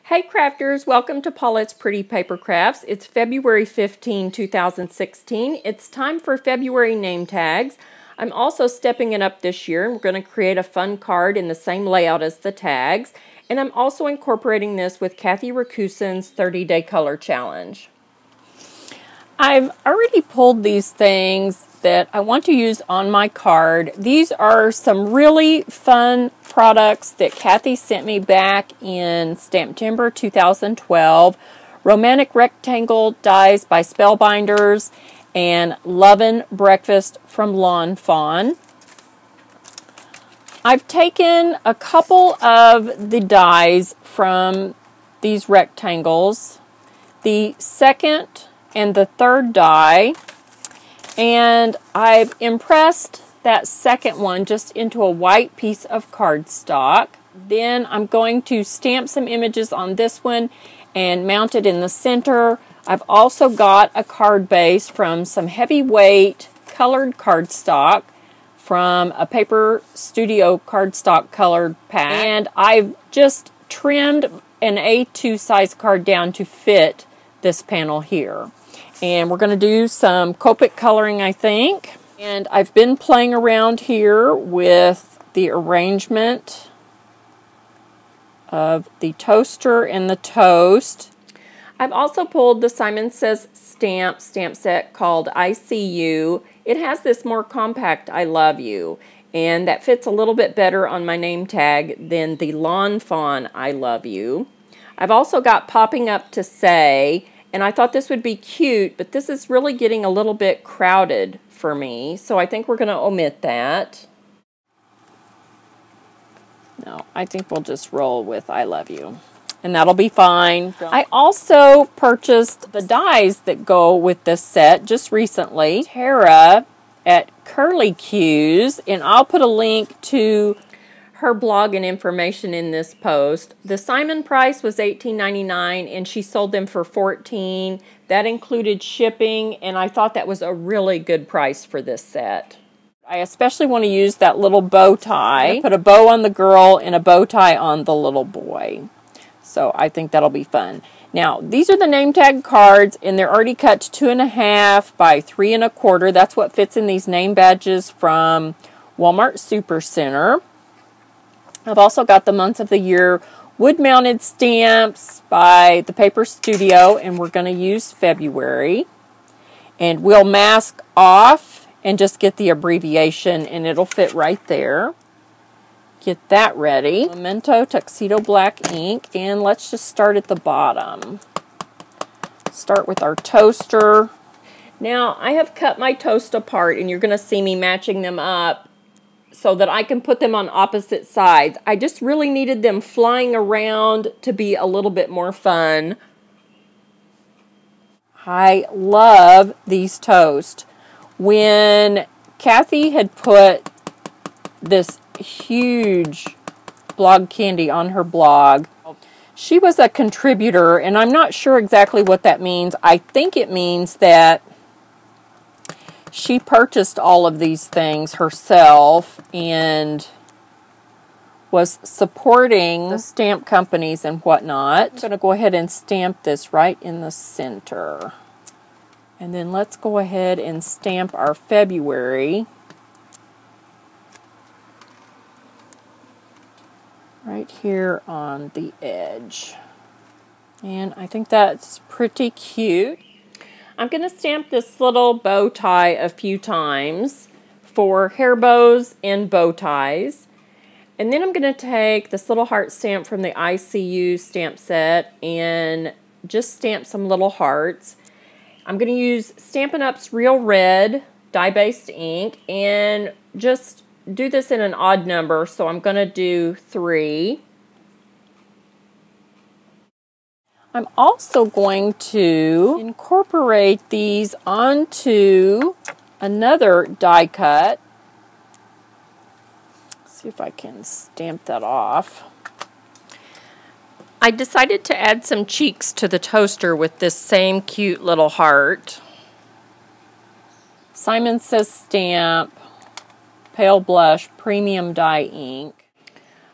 Hey crafters, welcome to Paulette's Pretty Paper Crafts. It's February 15, 2016. It's time for February name tags. I'm also stepping it up this year. We're going to create a fun card in the same layout as the tags. And I'm also incorporating this with Kathy Rakusin's 30-Day Color Challenge. I've already pulled these things that I want to use on my card. These are some really fun products that Kathy sent me back in September 2012. Romantic Rectangle Dies by Spellbinders and Lovin Breakfast from Fawn. I've taken a couple of the dies from these rectangles, the second and the third die, and I've impressed that second one just into a white piece of cardstock. Then I'm going to stamp some images on this one and mount it in the center. I've also got a card base from some heavyweight colored cardstock from a Paper Studio cardstock colored pack, and I've just trimmed an A2 size card down to fit this panel here. And we're going to do some Copic coloring, I think. And I've been playing around here with the arrangement of the toaster and the toast. I've also pulled the Simon Says stamp set called I See You. It has this more compact I Love You, and that fits a little bit better on my name tag than the Fawn I Love You. I've also got Popping Up to Say, and I thought this would be cute, but this is really getting a little bit crowded for me, so I think we're going to omit that. No, I think we'll just roll with I Love You, and that'll be fine. I also purchased the dies that go with this set just recently. Tara at Curly Cues, and I'll put a link to her blog and information in this post. The Simon price was $18.99 and she sold them for $14. That included shipping, and I thought that was a really good price for this set. I especially want to use that little bow tie. Put a bow on the girl and a bow tie on the little boy. So I think that'll be fun. Now, these are the name tag cards, and they're already cut to 2.5 by 3 1/4. That's what fits in these name badges from Walmart Supercenter. I've also got the months of the year wood-mounted stamps by the Paper Studio, and we're going to use February. And we'll mask off and just get the abbreviation, and it'll fit right there. Get that ready. Memento Tuxedo Black ink, and let's just start at the bottom. Start with our toaster. Now, I have cut my toast apart, and you're going to see me matching them up so that I can put them on opposite sides. I just really needed them flying around to be a little bit more fun. I love these toast. When Kathy had put this huge blog candy on her blog, she was a contributor, and I'm not sure exactly what that means. I think it means that she purchased all of these things herself and was supporting the stamp companies and whatnot. I'm going to go ahead and stamp this right in the center. And then let's go ahead and stamp our February right here on the edge. And I think that's pretty cute. I'm going to stamp this little bow tie a few times for hair bows and bow ties. And then I'm going to take this little heart stamp from the I See You stamp set and just stamp some little hearts. I'm going to use Stampin' Up's Real Red dye-based ink and just do this in an odd number, so I'm going to do 3. I'm also going to incorporate these onto another die cut. See if I can stamp that off. I decided to add some cheeks to the toaster with this same cute little heart. Simon Says Stamp Pale Blush Premium Dye Ink.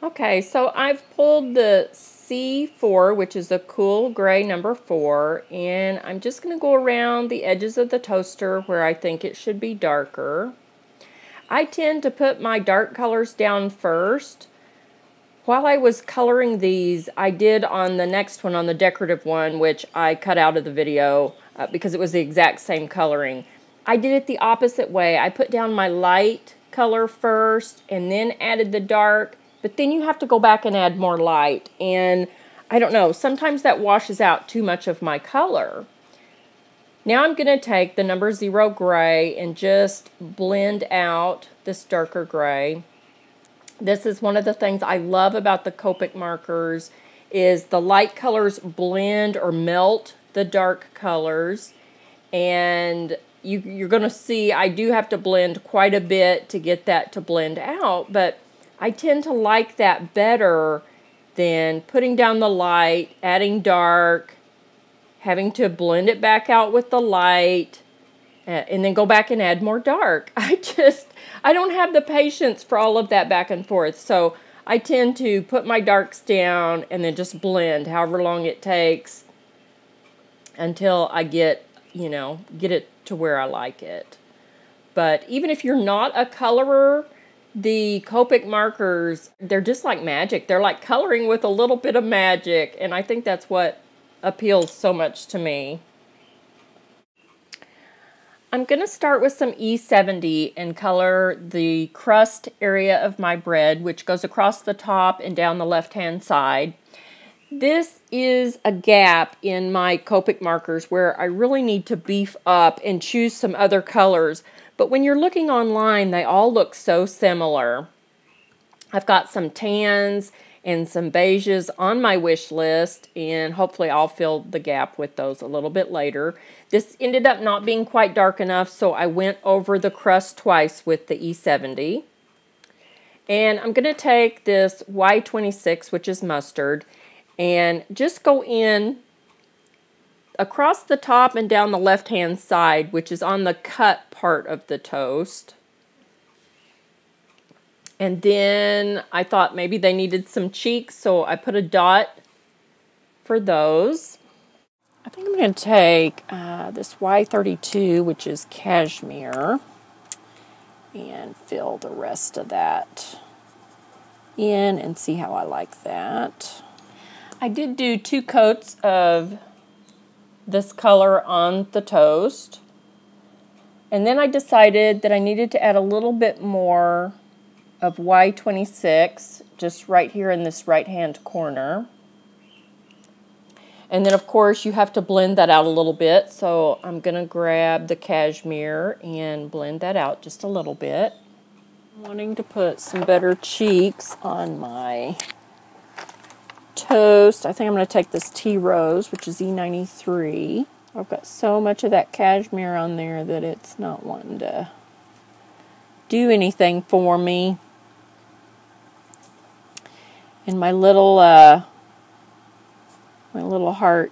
Okay, so I've pulled the C4, which is a cool gray number 4, and I'm just going to go around the edges of the toaster where I think it should be darker. I tend to put my dark colors down first. While I was coloring these, I did on the next one, on the decorative one, which I cut out of the video because it was the exact same coloring. I did it the opposite way. I put down my light color first and then added the dark, but then you have to go back and add more light. And I don't know, sometimes that washes out too much of my color. Now I'm going to take the number 0 gray and just blend out this darker gray. This is one of the things I love about the Copic markers, is the light colors blend or melt the dark colors. And you're going to see I do have to blend quite a bit to get that to blend out, but I tend to like that better than putting down the light, adding dark, having to blend it back out with the light, and then go back and add more dark. I don't have the patience for all of that back and forth, so I tend to put my darks down and then just blend however long it takes until I get it to where I like it. But even if you're not a colorer, the Copic markers, they're just like magic. They're like coloring with a little bit of magic, and I think that's what appeals so much to me. I'm going to start with some E70 and color the crust area of my bread, which goes across the top and down the left-hand side. This is a gap in my Copic markers where I really need to beef up and choose some other colors. But when you're looking online, they all look so similar. I've got some tans and some beiges on my wish list, and hopefully I'll fill the gap with those a little bit later. This ended up not being quite dark enough, so I went over the crust twice with the E70. And I'm going to take this Y26, which is mustard, and just go in across the top and down the left-hand side, which is on the cut part of the toast. And then I thought maybe they needed some cheeks, so I put a dot for those. I think I'm going to take this Y32, which is cashmere, and fill the rest of that in and see how I like that. I did do 2 coats of this color on the toast, and then I decided that I needed to add a little bit more of Y26 just right here in this right hand corner. And then of course you have to blend that out a little bit, so I'm going to grab the cashmere and blend that out just a little bit. I'm wanting to put some better cheeks on my toast. I think I'm going to take this Tea Rose, which is E93. I've got so much of that cashmere on there that it's not wanting to do anything for me. And my little heart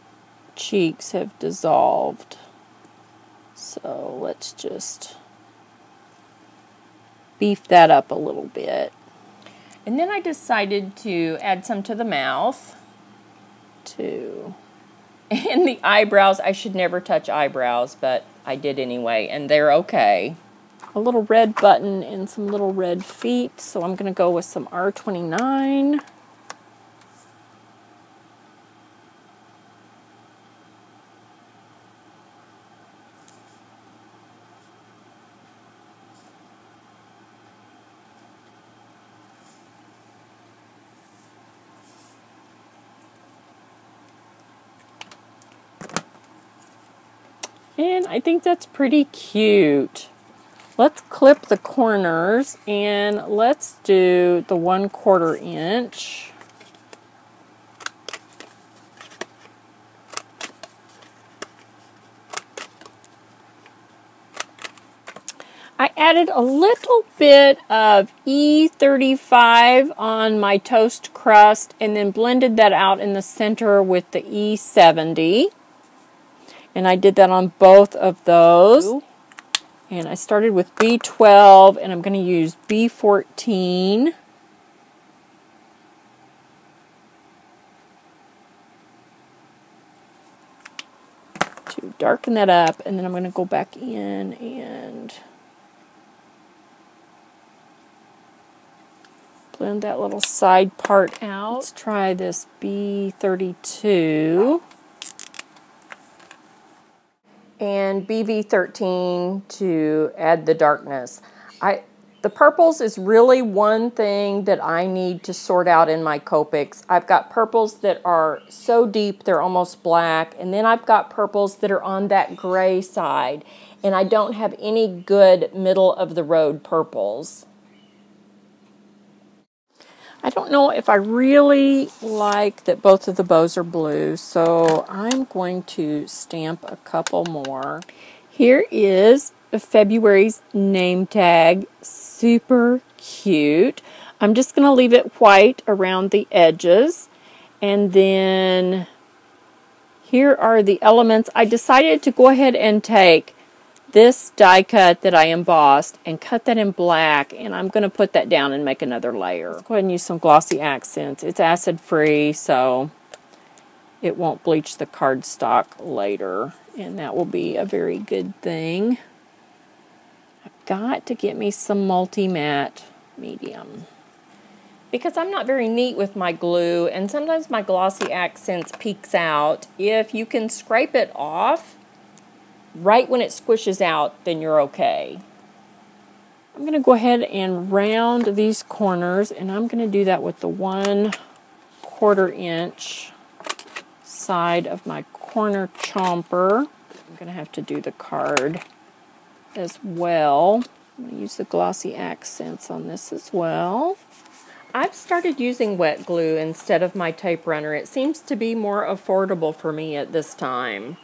cheeks have dissolved. So let's just beef that up a little bit. And then I decided to add some to the mouth, too. And the eyebrows, I should never touch eyebrows, but I did anyway, and they're okay. A little red button and some little red feet, so I'm going to go with some R29. And I think that's pretty cute. Let's clip the corners and let's do the 1/4 inch. I added a little bit of E35 on my toast crust and then blended that out in the center with the E70. And I did that on both of those. And I started with B12, and I'm going to use B14. to darken that up, and then I'm going to go back in and blend that little side part out. Let's try this B32 and BV13 to add the darkness. The purples is really one thing that I need to sort out in my Copics. I've got purples that are so deep they're almost black, and then I've got purples that are on that gray side, and I don't have any good middle of the road purples. I don't know if I really like that both of the bows are blue, so I'm going to stamp a couple more. Here is February's name tag. Super cute. I'm just going to leave it white around the edges. And then here are the elements. I decided to go ahead and take this die cut that I embossed and cut that in black, and I'm going to put that down and make another layer. Let's go ahead and use some glossy accents. It's acid free, so it won't bleach the cardstock later, and that will be a very good thing. I've got to get me some multi-matte medium because I'm not very neat with my glue, and sometimes my glossy accents peeks out. If you can scrape it off right when it squishes out, then you're okay. I'm going to go ahead and round these corners, and I'm going to do that with the 1/4 inch side of my corner chomper. I'm going to have to do the card as well. I'm going to use the glossy accents on this as well. I've started using wet glue instead of my tape runner. It seems to be more affordable for me at this time.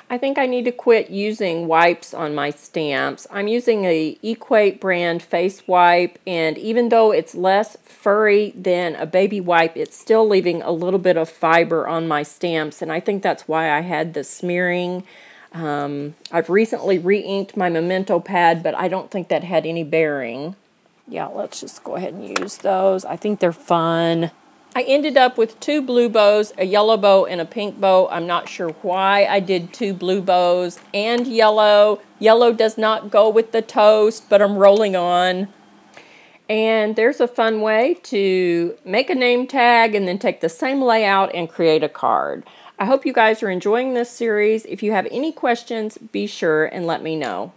I think I need to quit using wipes on my stamps. I'm using a Equate brand face wipe, and even though it's less furry than a baby wipe, it's still leaving a little bit of fiber on my stamps, and I think that's why I had the smearing. I've recently re-inked my Memento pad, but I don't think that had any bearing. Yeah, let's just go ahead and use those. I think they're fun. I ended up with 2 blue bows, a yellow bow, and a pink bow. I'm not sure why I did 2 blue bows and yellow. Yellow does not go with the toast, but I'm rolling on. And there's a fun way to make a name tag and then take the same layout and create a card. I hope you guys are enjoying this series. If you have any questions, be sure and let me know.